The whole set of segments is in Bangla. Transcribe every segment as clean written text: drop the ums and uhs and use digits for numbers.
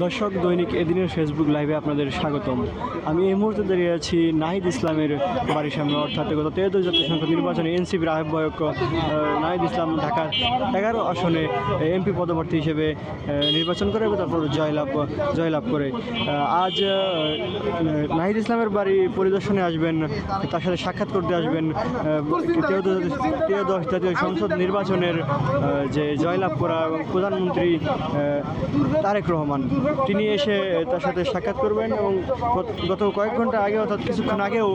দর্শক, দৈনিক এদিনের ফেসবুক লাইভে আপনাদের স্বাগতম। আমি এই মুহূর্তে দাঁড়িয়ে আছি নাহিদ ইসলামের বাড়ির সামনে, অর্থাৎ গত 13 জাতীয় সংসদ নির্বাচনে এনসিপির আহ্বায়ক নাহিদ ইসলাম ঢাকার 11 আসনে এমপি পদপ্রার্থী হিসেবে নির্বাচন করে এবং তারপর জয়লাভ করে। আজ নাহিদ ইসলামের বাড়ি পরিদর্শনে আসবেন, তার সাথে সাক্ষাৎ করতে আসবেন 13 জাতীয় সংসদ নির্বাচনের যে জয়লাভ করা এবং প্রধানমন্ত্রী তারেক রহমান, তিনি এসে তার সাথে সাক্ষাৎ করবেন। এবং গত কয়েক ঘন্টা আগে, অর্থাৎ কিছুক্ষণ আগেও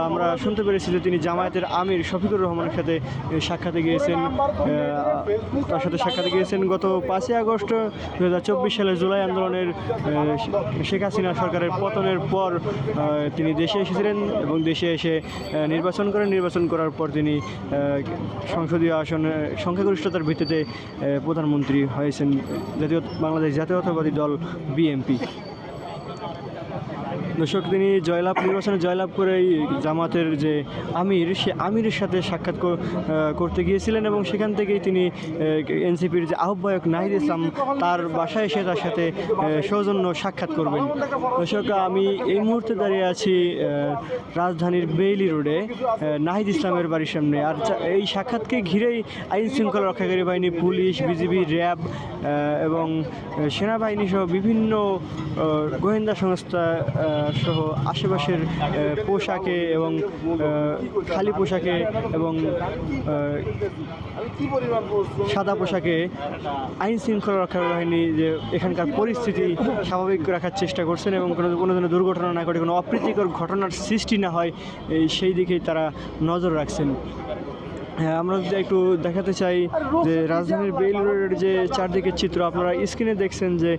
আমরা শুনতে পেরেছি যে তিনি জামায়াতের আমির শফিকুর রহমানের সাথে সাক্ষাতে গিয়েছেন। গত 5ই আগস্ট 2024 সালের জুলাই আন্দোলনের শেখ হাসিনা সরকারের পতনের পর তিনি দেশে এসেছিলেন এবং দেশে এসে নির্বাচন করার পর তিনি সংসদীয় আসনে সংখ্যাগরিষ্ঠতার ভিত্তিতে প্রধানমন্ত্রী হয়েছেন বাংলাদেশ জাতীয়তাবাদী দল বিএনপি। দর্শক, তিনি নির্বাচনে জয়লাভ করেই জামাতের যে সে আমিরের সাথে সাক্ষাৎ করতে গিয়েছিলেন এবং সেখান থেকেই তিনি এনসিপির যে আহ্বায়ক নাহিদ ইসলাম, তার বাসায় এসে তার সাথে সৌজন্য সাক্ষাৎ করবেন। দর্শক, আমি এই মুহূর্তে দাঁড়িয়ে আছি রাজধানীর বেইলি রোডে নাহিদ ইসলামের বাড়ির সামনে। আর এই সাক্ষাৎকে ঘিরেই আইন শৃঙ্খলা রক্ষাকারী বাহিনী, পুলিশ, বিজিবি, র্যাব এবং সেনাবাহিনী সহ বিভিন্ন গোয়েন্দা সংস্থা সহ আশেপাশের পোশাকে এবং খালি পোশাকে এবং সাদা পোশাকে আইন শৃঙ্খলা রক্ষা বাহিনী যে এখানকার পরিস্থিতি স্বাভাবিক রাখার চেষ্টা করছেন এবং কোনো ধরনের দুর্ঘটনা না ঘটে, কোনো অপ্রীতিকর ঘটনার সৃষ্টি না হয়, সেই দিকেই তারা নজর রাখছেন। হ্যাঁ, আমরা যদি একটু দেখাতে চাই যে রাজধানীর বেইলি রোডের যে চারদিকের চিত্র আপনারা স্ক্রিনে দেখছেন, যে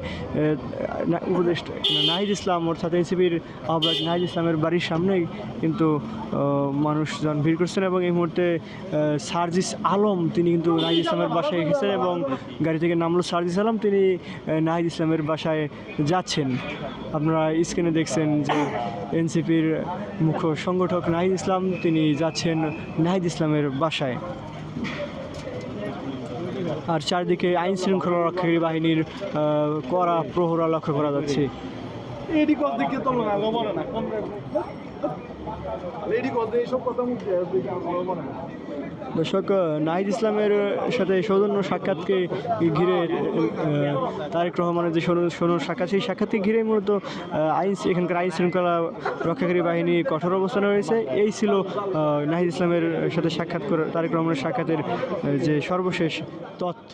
উপদেষ্টা নাহিদ ইসলাম অর্থাৎ এনসিপির আহ্বায়ক নাহিদ ইসলামের বাড়ির সামনেই কিন্তু মানুষজন ভিড় করছেন। এবং এই মুহূর্তে সার্জিস আলম, তিনি কিন্তু নাহিদ ইসলামের বাসায় এসেছেন এবং গাড়ি থেকে নামলো সার্জিস আলম, তিনি নাহিদ ইসলামের বাসায় যাচ্ছেন। আপনারা স্ক্রিনে দেখছেন যে এনসিপির মুখ্য সংগঠক নাহিদ ইসলাম, তিনি যাচ্ছেন নাহিদ ইসলামের বাসায়। আর চারদিকে আইন শৃঙ্খলা রক্ষাকারী বাহিনীর কড়া প্রহরা লক্ষ্য করা যাচ্ছে। দর্শক, নাহিদ ইসলামের সাথে সৌজন্য সাক্ষাৎকে ঘিরে তারেক রহমানের যে সাক্ষাৎ, সেই সাক্ষাৎকে ঘিরে মূলত এখানকার আইন শৃঙ্খলা রক্ষাকারী বাহিনী কঠোর অবস্থানে রয়েছে। এই ছিল নাহিদ ইসলামের সাথে তারেক রহমানের সাক্ষাতের যে সর্বশেষ তথ্য।